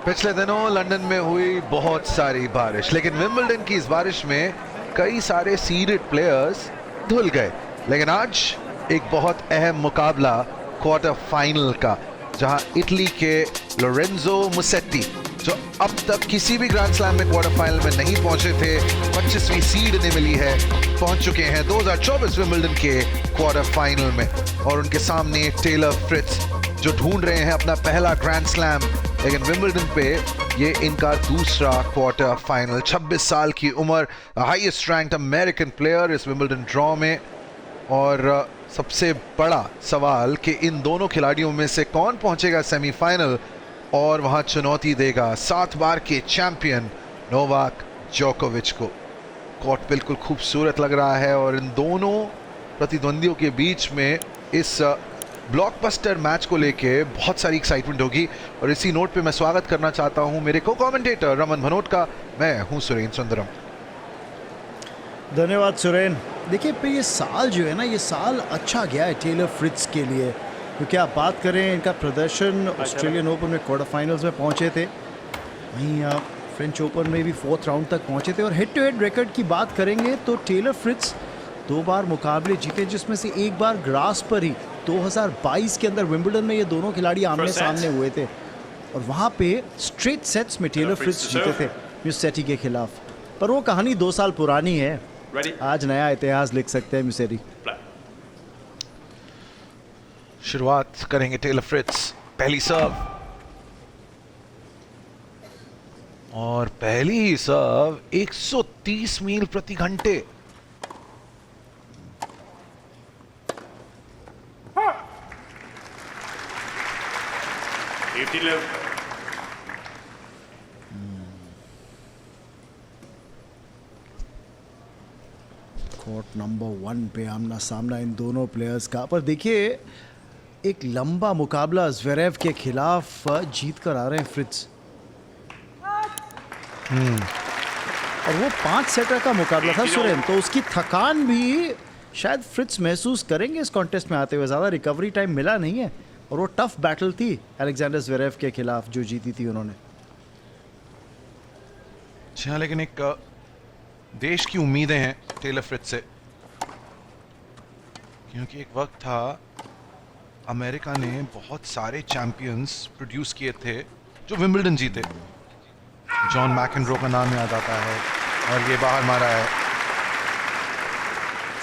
पिछले दिनों लंदन में हुई बहुत सारी बारिश, लेकिन विंबलडन की इस बारिश में कई सारे सीडेड प्लेयर्स धुल गए। लेकिन आज एक बहुत अहम मुकाबला क्वार्टर फाइनल का, जहां इटली के लोरेंजो मुसेट्टी, जो अब तक किसी भी ग्रैंड स्लैम में क्वार्टर फाइनल में नहीं पहुंचे थे, 25वीं सीड इन्हें मिली है, पहुंच चुके हैं 2024 विंबलडन के क्वार्टर फाइनल में। और उनके सामने टेलर फ्रिट्ज, जो ढूंढ रहे हैं अपना पहला ग्रैंड स्लैम, लेकिन विंबलडन पे ये इनका दूसरा क्वार्टर फाइनल। 26 साल की उम्र, हाईएस्ट रैंक्ड अमेरिकन प्लेयर इस विंबलडन ड्रॉ में। और सबसे बड़ा सवाल कि इन दोनों खिलाड़ियों में से कौन पहुंचेगा सेमीफाइनल और वहां चुनौती देगा 7 बार के चैंपियन नोवाक जोकोविच को। कोर्ट बिल्कुल खूबसूरत लग रहा है और इन दोनों प्रतिद्वंदियों के बीच में इस ब्लॉकबस्टर मैच को लेके बहुत सारी एक्साइटमेंट होगी। और इसी नोट पे मैं स्वागत करना चाहता हूं मेरे को कमेंटेटर रमन भनोट का। मैं हूं सुरेन सुंदरम। धन्यवाद सुरेन। देखिए पे ये साल जो है ना, ये साल अच्छा गया है टेलर फ्रिट्ज के लिए, क्योंकि आप बात करें इनका प्रदर्शन, ऑस्ट्रेलियन ओपन में क्वार्टर फाइनल्स में पहुंचे थे, वहीं फ्रेंच ओपन में भी 4th राउंड तक पहुंचे थे। और हेड टू हेड रिकॉर्ड की बात करेंगे तो टेलर फ्रिट्ज 2 बार मुकाबले जीते, जिसमें से एक बार ग्रास पर ही 2022 के अंदर विंबलडन में ये दोनों खिलाड़ी आमने सामने हुए थे और वहाँ पे स्ट्रेट सेट्स में टेलर फ्रिट्ज जीते थे मुसेट्टी के खिलाफ। पर वो कहानी 2 साल पुरानी है, आज नया इतिहास लिख सकते हैं मुसेट्टी। शुरुआत करेंगे टेलर फ्रिट्ज, पहली सर्व, और पहली ही सर्व 130 मील प्रति घंटे। कोर्ट नंबर 1 पे आमना सामना इन दोनों प्लेयर्स का। पर देखिए एक लंबा मुकाबला ज़्वेरेव के खिलाफ जीत कर आ रहे हैं फ्रिट्ज, और वो 5 सेटर का मुकाबला था सुरेन, तो उसकी थकान भी शायद फ्रिट्ज महसूस करेंगे इस कॉन्टेस्ट में आते हुए। ज़्यादा रिकवरी टाइम मिला नहीं है और वो टफ बैटल थी अलेक्जेंडर ज़्वेरेव के खिलाफ जो जीती थी उन्होंने। अच्छा, लेकिन एक देश की उम्मीदें हैं टेलर फ्रिट्ज से, क्योंकि एक वक्त था अमेरिका ने बहुत सारे चैंपियंस प्रोड्यूस किए थे जो विंबलडन जीते। जॉन मैकेनरो का नाम याद आता है और ये बाहर मारा है।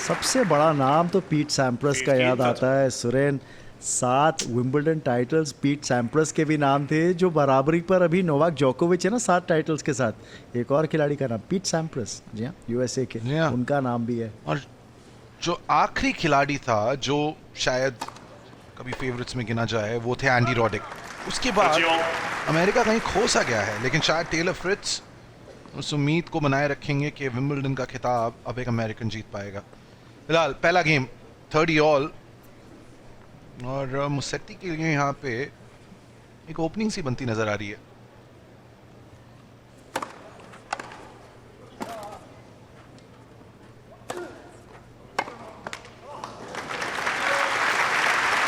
सबसे बड़ा नाम तो पीट सैम्प्रस का याद आता है सुरेन। 7 विंबलडन टाइटल्स पीट सैम्प्रस के भी नाम थे, जो बराबरी पर अभी नोवाक जोकोविच है ना 7 टाइटल्स के साथ। एक और खिलाड़ी का नाम पीट सैम्प्रस, जी हाँ, यूएसए के, उनका नाम भी है। और जो आखिरी खिलाड़ी था जो शायद कभी फेवरेट्स में गिना जाए, वो थे एंडी रॉडिक। उसके बाद अमेरिका कहीं खो सा गया है, लेकिन शायद टेलर फ्रिट्ज उस उम्मीद को बनाए रखेंगे कि विंबलडन का खिताब अब एक अमेरिकन जीत पाएगा। फिलहाल पहला गेम 30 ऑल, और मुसेट्टी के लिए यहाँ पे एक ओपनिंग सी बनती नजर आ रही है।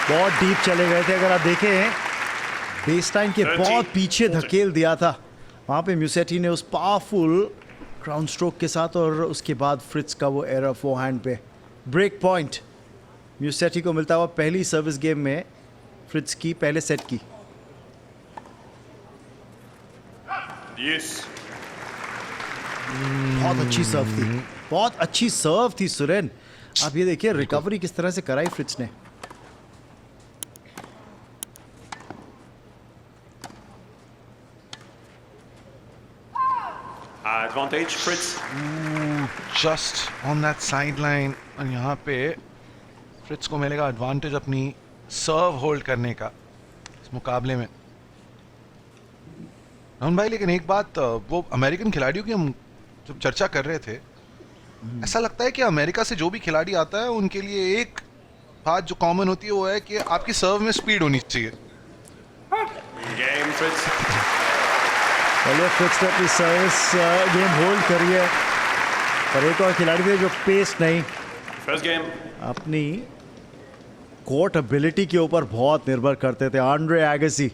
बहुत डीप चले गए थे, अगर आप देखें बेसलाइन के बहुत पीछे धकेल दिया था वहाँ पे मुसेट्टी ने उस पावरफुल ग्राउंड स्ट्रोक के साथ, और उसके बाद फ्रिट्ज का वो एरर फोरहैंड पे। ब्रेक पॉइंट मुसेट्टी को मिलता हुआ पहली सर्विस गेम में फ्रिट्ज की पहले सेट की। बहुत अच्छी सर्व थी, बहुत अच्छी सर्व थी सुरेन। आप ये देखिए रिकवरी किस तरह से कराई फ्रिट्ज ने। Advantage, Fritz. Just on that sideline, और यहाँ पे फ्रिट्ज को मिलेगा एडवांटेज अपनी सर्व होल्ड करने का इस मुकाबले में। राहुल भाई, लेकिन एक बात, वो अमेरिकन खिलाड़ियों की हम जब चर्चा कर रहे थे, ऐसा लगता है कि अमेरिका से जो भी खिलाड़ी आता है उनके लिए एक बात जो कॉमन होती है वो है कि आपकी सर्व में स्पीड होनी चाहिए। Game, Fritz. पहले फ्रिट्ज ने अपनी सर्विस गेम होल्ड करी है, पर एक और खिलाड़ी थे जो पेस नहीं, First game. अपनी कोर्ट एबिलिटी के ऊपर बहुत निर्भर करते थे। आंड्रे एगसी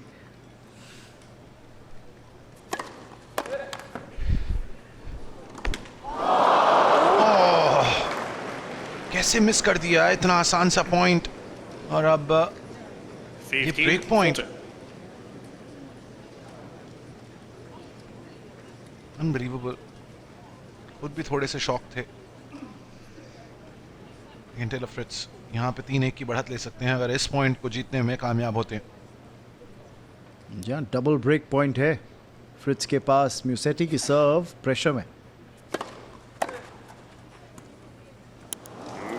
कैसे मिस कर दिया इतना आसान सा पॉइंट, और अब ये 15. Break point 40. अनबिलीवेबल। खुद भी थोड़े से शॉक थे। टेलर फ्रिट्ज यहाँ पे 3-1 की बढ़त ले सकते हैं अगर इस पॉइंट को जीतने में कामयाब होते हैं। जहाँ डबल ब्रेक पॉइंट है फ्रिट्ज के पास। म्यूसेटी की सर्व प्रेशर में।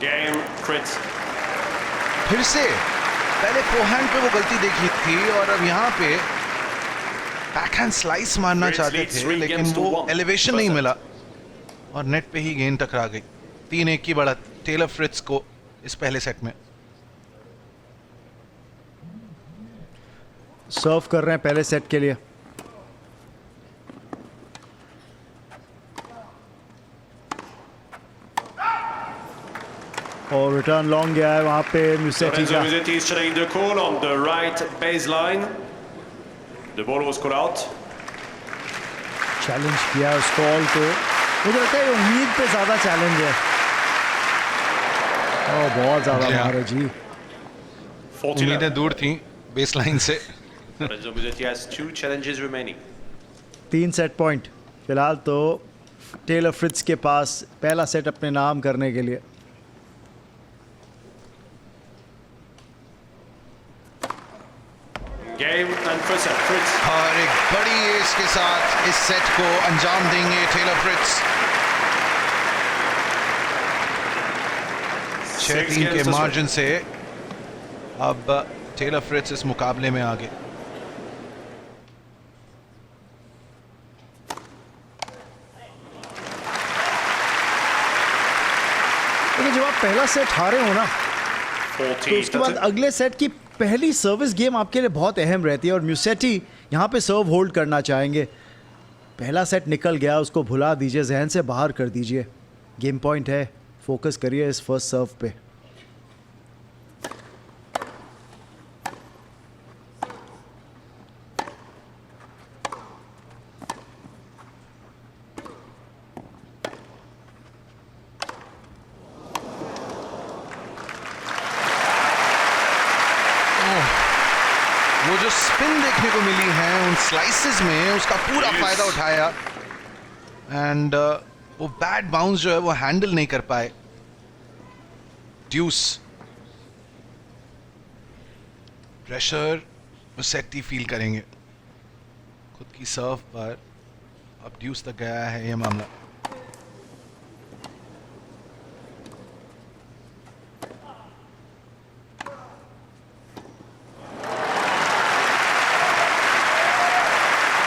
Game, Fritz. फिर से पहले फोरहैंड पे वो गलती देखी थी और अब यहाँ पे बैकहैंड स्लाइस मारना Fritz चाहते leads थे 3 लेकिन games to वो 1. एलिवेशन नहीं मिला और नेट पे ही गेंद टकरा गई। 3-1 की बढ़त टेलर फ्रिट्ज को इस पहले सेट में। सर्व कर रहे हैं पहले सेट के लिए। और रिटर्न लॉन्ग गया है वहां पे म्यूसेटी Lorenzo का। Musetti is challenging the call on the right baseline. The ball was called out. Challenge किया उस कॉल को। मुझे लगता है उम्मीद पे ज्यादा चैलेंज है। बहुत ज्यादा मार है जी। 40 उम्मीदें दूर थी बेसलाइन से। Lorenzo Musetti has 2 challenges remaining. 3 set point फिलहाल तो टेलर फ्रिट्ज के पास पहला सेट अपने नाम करने के लिए। Game and first set, Fritz. और एक बड़ी एस के साथ इस सेट को अंजाम देंगे टेलर फ्रिट्ज। 6-3 के games to मार्जिन से अब टेलर फ्रिट्ज इस मुकाबले में आगे। लेकिन जब आप पहला सेट हारे हो ना 40. तो उसके बाद अगले सेट की पहली सर्विस गेम आपके लिए बहुत अहम रहती है और म्यूसेटी यहाँ पे सर्व होल्ड करना चाहेंगे। पहला सेट निकल गया, उसको भुला दीजिए, जहन से बाहर कर दीजिए। गेम पॉइंट है, फोकस करिए इस फर्स्ट सर्व पे। वो जो स्पिन देखने को मिली है उन स्लाइसेस में उसका पूरा Yes. फायदा उठाया एंड वो बैड बाउंस जो है वो हैंडल नहीं कर पाए। ड्यूस प्रेशर मुसेट्टी फील करेंगे खुद की सर्व पर। अब ड्यूस तक गया है ये मामला।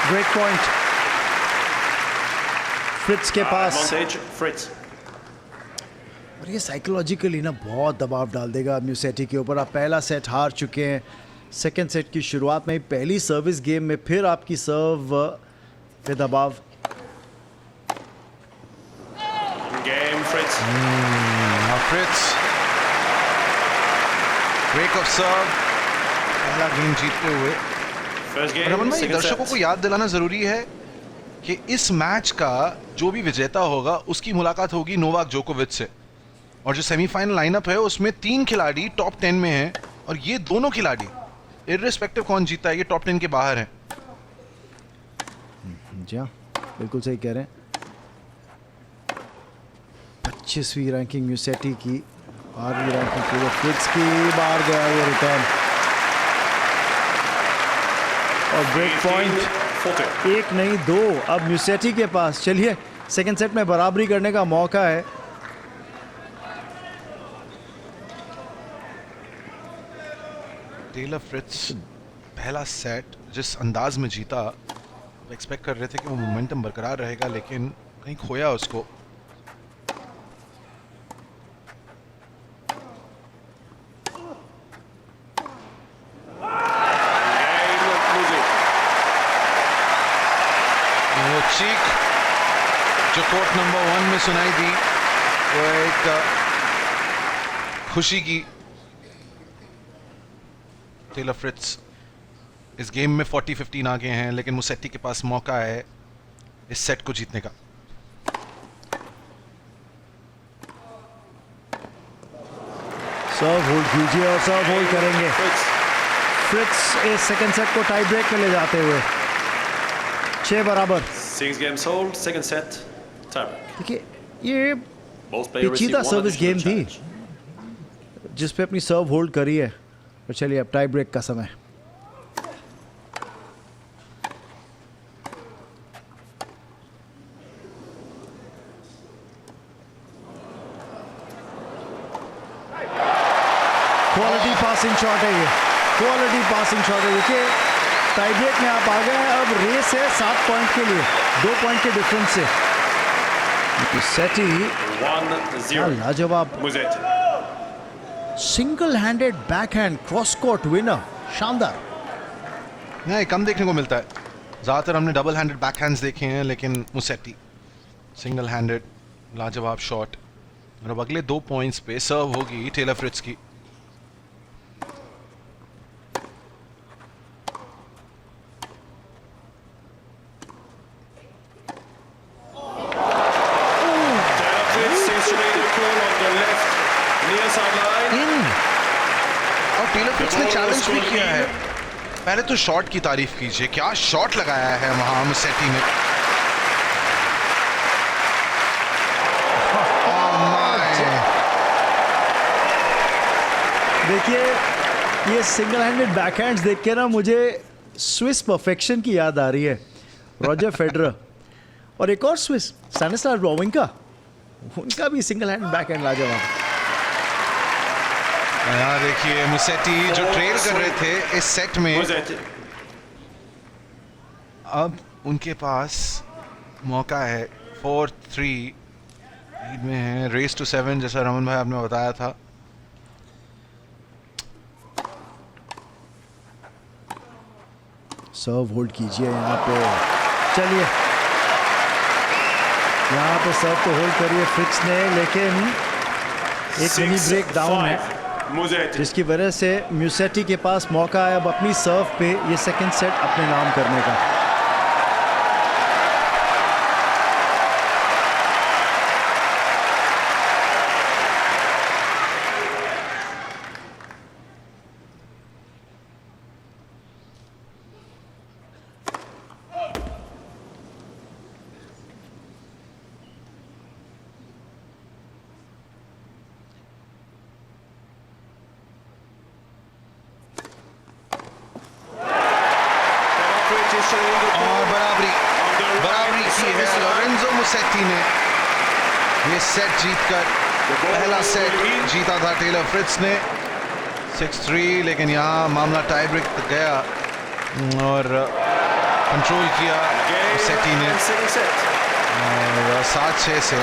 ब्रेक पॉइंट फ्रिट्ज के पास। Advantage, Fritz. और ये साइकोलॉजिकली ना बहुत दबाव डाल देगा म्यूसेटी के ऊपर। आप पहला सेट हार चुके हैं, सेकंड सेट की शुरुआत में ही पहली सर्विस गेम में फिर आपकी सर्व पे दबाव। Game, Fritz. Fritz break of serve, पहला गेम जीतते हुए। First और game, रमन भाई, second दर्शकों को set. याद दिलाना जरूरी है कि इस मैच का जो भी विजेता होगा उसकी मुलाकात होगी नोवाक जोकोविच से। और जो सेमीफाइनल लाइनअप है उसमें 3 खिलाड़ी टॉप 10 में हैं और ये दोनों खिलाड़ी इर्रेस्पेक्टिव कौन जीता है ये टॉप 10 के बाहर हैं। जी हाँ, बिल्कुल सही कह रहे हैं। 25वीं रैंकिंग म्यूसेटी की, 12वीं रैंकिंग टेलर फ्रिट्ज की। बाहर गया ये रिटर्न और ब्रेक 18, पॉइंट 40. एक नहीं 2 अब म्यूसेटी के पास। चलिए सेकंड सेट में बराबरी करने का मौका है। टेलर फ्रिट्ज पहला सेट जिस अंदाज में जीता, एक्सपेक्ट कर रहे थे कि वो मोमेंटम बरकरार रहेगा लेकिन कहीं खोया उसको। Game, Musetti. वो चीख जो कोर्ट नंबर 1 में सुनाई दी वो एक खुशी की। टेलर फ्रिट्ज इस गेम में 40-15 आगे हैं लेकिन मुसेट्टी के पास मौका है इस सेट को जीतने का। सर्व होल्ड कीजिए और सर्व होल्ड करेंगे। Fritz. फ्रिट्स इस सेकंड सेट को टाई ब्रेक में ले जाते हुए 6 बराबर। 6 games hold, second set, tiebreak. देखिए ये Both players receive पेचीदा one सर्विस गेम additional थी challenge. जिस पे अपनी सर्व होल्ड करी है। और चलिए अब टाई ब्रेक का समय। क्वालिटी पासिंग शॉट है ये, क्वालिटी पासिंग शॉट है। देखिए टाई ब्रेक में आप आ गए हैं, अब रेस है 7 पॉइंट के लिए, 2 पॉइंट के डिफरेंस से। सेटी 1-0. लाजवाब Musetti. Single handed backhand cross court winner, शानदार। नहीं, कम देखने को मिलता है। ज़्यादातर हमने डबल हैंडेड बैकहैंड्स देखे हैं, लेकिन मुसेट्टी सिंगल हैंडेड लाजवाब शॉट। और अब अगले 2 पॉइंट्स पे सर्व होगी टेलर फ्रिट्ज की। Taylor Fritz initiated the call on the left near sideline. और टेलर फ्रिट्ज ने चैलेंज भी किया है। पहले तो शॉट की तारीफ कीजिए, क्या शॉट लगाया है वहां मुसेट्टी ने। देखिए ये सिंगल हैंडेड बैकहैंड्स देख के ना मुझे स्विस परफेक्शन की याद आ रही है, रॉजर फेडरर। और एक और स्विस स्टैनिस्लाव वावरिंका, उनका भी सिंगल हैंड बैकहैंड लाजवाब। यहाँ देखिए मुसेट्टी जो ट्रेल कर रहे थे इस सेट में, Musetti. अब उनके पास मौका है। 4-3 लीड में है, रेस टू 7 जैसा रमन भाई आपने बताया था। सर्व होल्ड कीजिए यहाँ पे, चलिए यहाँ पे सर्व तो होल्ड करिए फ्रिट्ज ने, लेकिन एक मिनी ब्रेक डाउन है 6-5. Musetti. जिसकी वजह से म्यूसेटी के पास मौका है अब अपनी सर्व पे ये सेकंड सेट अपने नाम करने का। Taylor Fritz is showing the call और बराबरी on the बराबरी right की है service line. लोरेंजो मुसेट्टी ने। ये सेट जीतकर पहला सेट जीता था टेलर फ्रिट्ज ने 6-3, लेकिन यहाँ मामला टाई ब्रेक तक गया और कंट्रोल किया मुसेट्टी ने। Game second set. और 7-6 से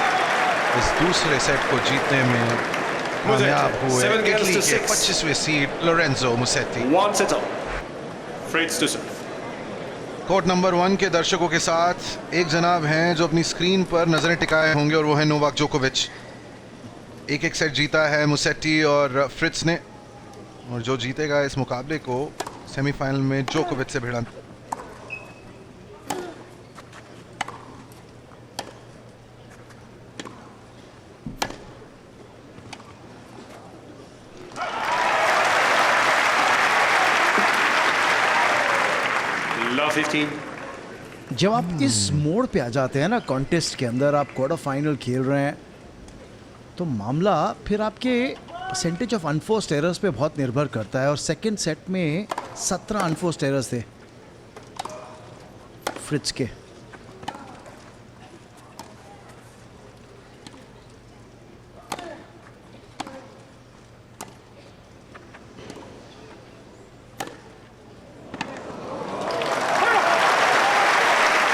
इस दूसरे सेट को जीतने में कामयाब हुए 7 games इटली to के 6. 25वें seed Lorenzo Musetti. 1 set up. Fritz to serve. Court number 1 के दर्शकों के साथ एक जनाब हैं जो अपनी स्क्रीन पर नजरें टिकाए होंगे, और वो है नोवाक जोकोविच। एक सेट जीता है मुसेट्टी और फ्रिट्ज ने, और जो जीतेगा इस मुकाबले को सेमीफाइनल में जोकोविच से भिड़ा। Love 15. जब आप इस मोड़ पे आ जाते हैं ना कॉन्टेस्ट के अंदर, आप क्वार्टर फाइनल खेल रहे हैं, तो मामला फिर आपके परसेंटेज ऑफ अनफोर्स्ड एरर्स पे बहुत निर्भर करता है। और सेकंड सेट में 17 अनफोर्स्ड एरर्स थे फ्रिट्ज के।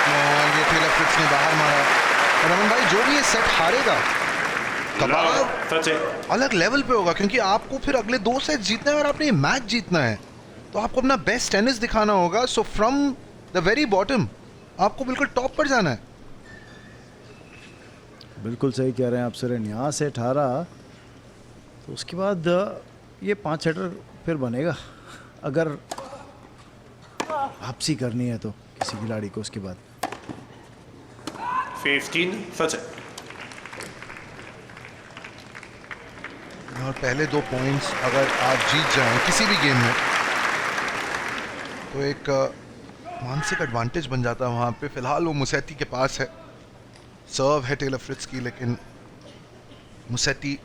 और ये टेलर फ्रिट्ज ने बाहर मारा। और रमन भाई, जो भी ये सेट हारेगा दबाव Love 30. अलग लेवल पे होगा, क्योंकि आपको फिर अगले 2 सेट जीतना है और आपने ये मैच जीतना है, तो आपको अपना बेस्ट टेनिस दिखाना होगा। So from the very bottom आपको बिल्कुल टॉप पर जाना है। बिल्कुल सही कह रहे हैं आप सर। यहाँ से 18 तो उसके बाद ये 5 सेटर फिर बनेगा, अगर वापसी करनी है तो किसी खिलाड़ी को उसके बाद। 15, 30. और पहले 2 पॉइंट्स अगर आप जीत जाएं किसी भी गेम में तो एक मानसिक एडवांटेज बन जाता है वहाँ पे। फिलहाल वो मुसेटी के पास है, सर्व है टेलर फ्रिट्ज की, लेकिन मुसेटी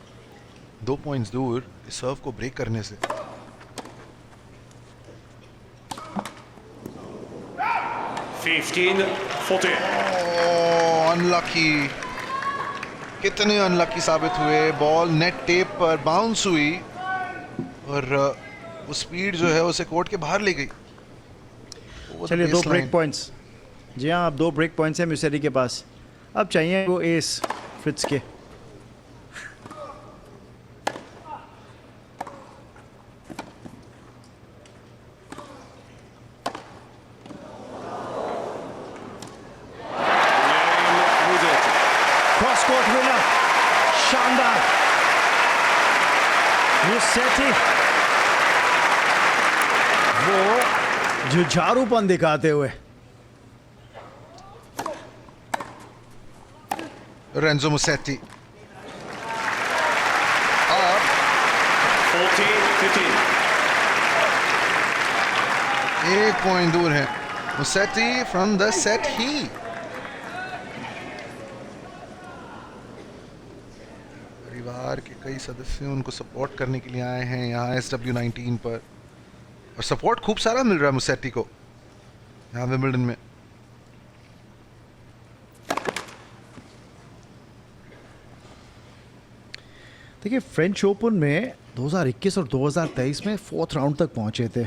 2 पॉइंट्स दूर इस सर्व को ब्रेक करने से। 15-14. अनलकी, कितने अनलकी साबित हुए। बॉल नेट टेप पर बाउंस हुई और वो स्पीड जो है उसे कोर्ट के बाहर ले गई। चलिए 2 ब्रेक पॉइंट्स। जी हाँ, अब 2 ब्रेक पॉइंट्स हैं म्यूसेरी के पास। अब चाहिए वो एस फ्रिट्ज के। क्रॉस कोर्ट विनर, शानदार म्यूसेटी। वो जुझारूपन दिखाते हुए। Renzo Musetti 14-15. 1 पॉइंट दूर है मुसेटी फ्रॉम द सेट ही। परिवार के कई सदस्य उनको सपोर्ट करने के लिए आए हैं यहाँ SW19 पर, और सपोर्ट खूब सारा मिल रहा है मुसेटी को यहाँ विंबलडन में। देखिए फ्रेंच ओपन में 2021 और 2023 में 4th राउंड तक पहुंचे थे।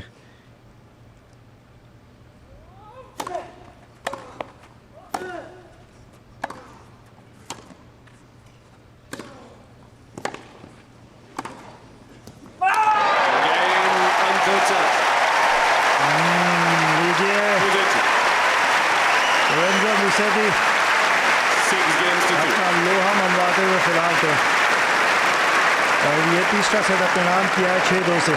Musetti 6 games to 2. अपना लोहा मनवाते हुए फिलहाल तो, और ये तीसरा सेट अपने नाम किया है 6-2 से।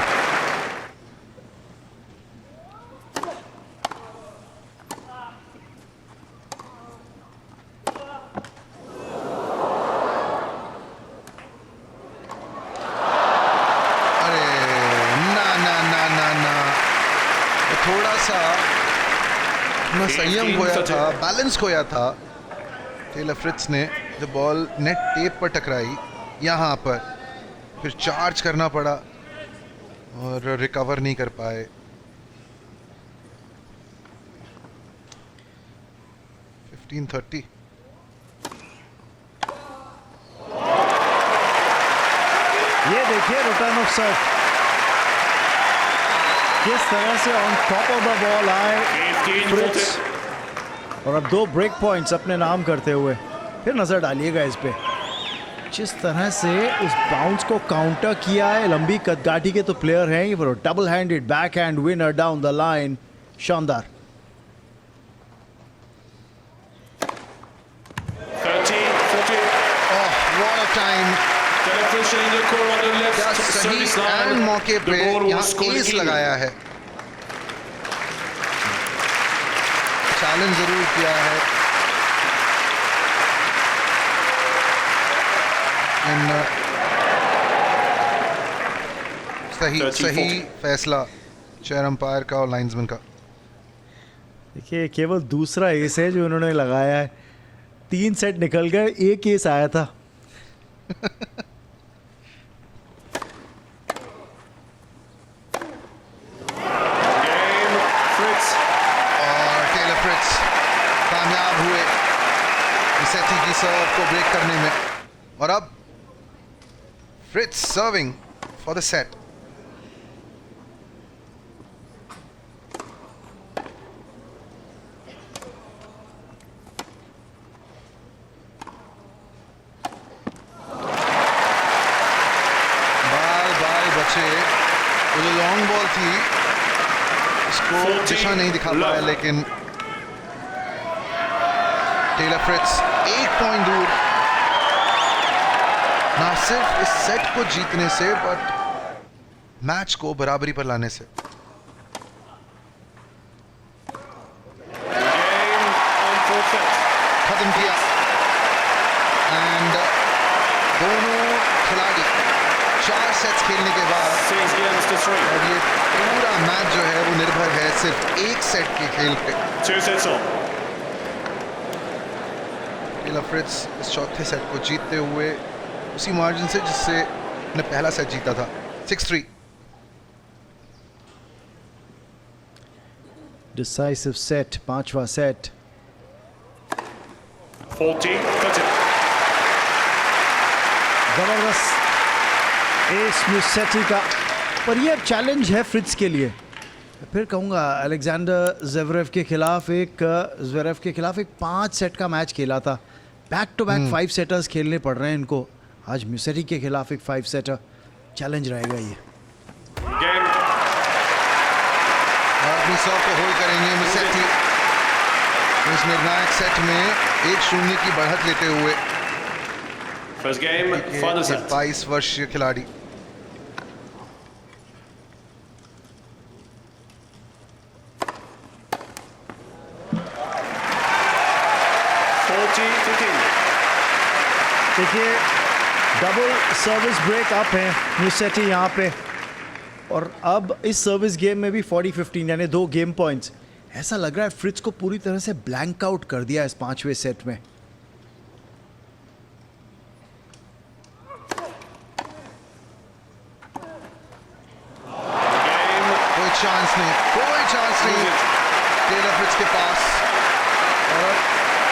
अरे ना ना ना ना ना, थोड़ा सा अपना संयम खोया था, बैलेंस खोया था टेलर फ्रिट्ज ने जब बॉल नेट टेप पर टकराई यहाँ पर, फिर चार्ज करना पड़ा और रिकवर नहीं कर पाए। $15-30। ये देखिए रिटर्न ऑफ सर्व, किस तरह से on top of the ball आए 15-14. फ्रिट्ज, और अब 2 ब्रेक पॉइंट्स अपने नाम करते हुए। फिर नजर डालिएगा इस पे, जिस तरह से उस बाउंस को काउंटर किया है। लंबी कदगाठी के तो प्लेयर हैं, ये double handed back hand winner down the line, शानदार। 13-14. What a time! Television in the corner on the left क्या सही service एंड line. मौके The पे ball was यहाँ scored एस in. लगाया है। चैलेंज जरूर किया है, सही 30-40. सही फैसला चेयर अंपायर का और लाइंसमैन का। देखिए केवल दूसरा एस है जो उन्होंने लगाया है। 3 सेट निकल गए, एक एस आया था। Game, Fritz. और टेलर फ्रिट्ज कामयाब हुए मुसेटी की सर्व को ब्रेक करने में, और अब Fritz serving for the set. बाल बचे, वो जो लॉन्ग बॉल थी उसको 14 दिशा नहीं दिखा पाया, love. लेकिन टेलर फ्रिट्ज 1 पॉइंट दूर, ना सिर्फ इस सेट को जीतने से बट मैच को बराबरी पर लाने से। Game on forfeit. खत्म किया एंड दोनों खिलाड़ी 4 सेट्स खेलने के बाद 6 games to 3. अब ये पूरा मैच जो है वो निर्भर है सिर्फ एक सेट के खेल पे। 2 sets all. टेलर फ्रिट्ज इस चौथे सेट को जीतते हुए उसी मार्जिन से जिससे ने पहला सेट जीता था, 6-3। डिसाइसिव सेट, पांचवा सेट। 40-30. जबरदस्त एस म्यूसेटी का, पर ये चैलेंज है फ्रिट्ज के लिए। फिर कहूँगा अलेक्जेंडर ज़वेरेव के खिलाफ एक 5 सेट का मैच खेला था। बैक टू बैक 5 सेटर्स खेलने पड़ रहे हैं इनको। आज म्यूसेटी के खिलाफ एक 5 सेटर चैलेंज रहेगा ये। Game. अपनी सर्व को होल्ड करेंगे म्यूसेटी इस निर्णायक सेट में 1-0 की बढ़त लेते हुए। First game, final set. 22 वर्षीय खिलाड़ी। देखिए डबल सर्विस ब्रेक अप है म्यूसेटी यहाँ पे, और अब इस सर्विस गेम में भी 40-15 यानी 2 गेम पॉइंट्स। ऐसा लग रहा है फ्रिट्ज को पूरी तरह से ब्लैंक आउट कर दिया इस 5वें सेट में। कोई चांस नहीं टेलर फ्रिट्ज के पास, और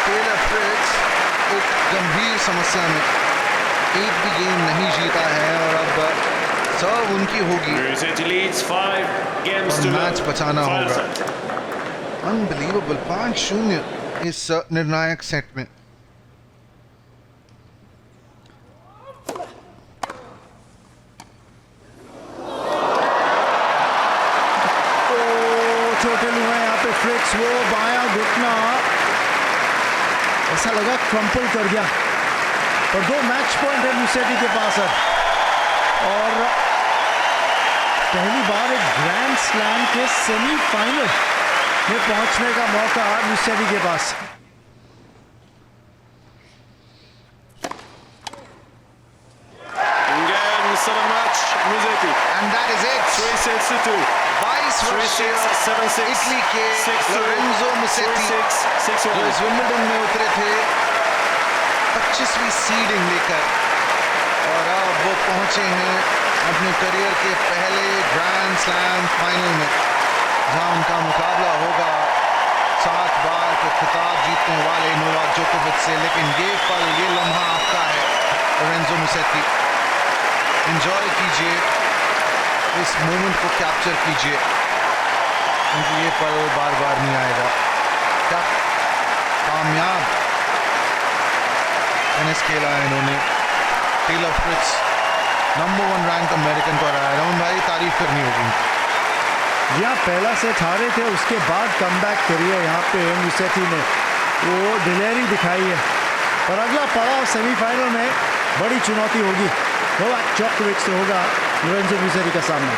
टेलर फ्रिट्ज एक गंभीर समस्या में, एक भी गेम नहीं जीता है और अब सर्व उनकी होगी Museti leads 5 games और to मैच none. बचाना Final होगा। set. अनबिलीवेबल 5-0 इस निर्णायक सेट में। चोटिल हुआ है यहाँ पे फ्रिट्ज, वो बायां घुटना ऐसा लगा क्रम्पल कर गया, और 2 मैच पॉइंट है म्यूसेटी के पास अब, और पहली बार एक ग्रैंड स्लैम के सेमीफाइनल में पहुंचने का मौका म्यूसेटी के पास। Game 7 match, Museti. And that is it. 3 sets to 2. 22 वर्षीय 3-6, 7-6. इटली के 6-2. लोरेंजो मुसेटी 3-6, जो 6-1. इस विंबलडन में उतरे थे 25वीं सीडिंग लेकर, और अब वो पहुंचे हैं अपने करियर के पहले ग्रैंड स्लैम फाइनल में, जहां उनका मुकाबला होगा 7 बार के खिताब जीतने वाले नोवाक जोकोविच से। लेकिन ये पल, ये लम्हा आपका है लोरेंजो मुसेटी, एंजॉय कीजिए, इस मोमेंट को कैप्चर कीजिए, क्योंकि ये पल बार बार नहीं आएगा। क्या कामयाब टेनिस खेला है इन्होंने। Taylor Fritz number 1 rank American को हराया। रमन भाई, तारीफ करनी होगी। यहाँ पहला सेट हारे थे, उसके बाद कमबैक करी है यहाँ पे म्यूसेटी ने, वो दिलेरी दिखाई है, और अगला पड़ाव सेमीफाइनल में बड़ी चुनौती होगी। नोवाक जोकोविच से होगा लोरेंजो मुसेटी का सामना।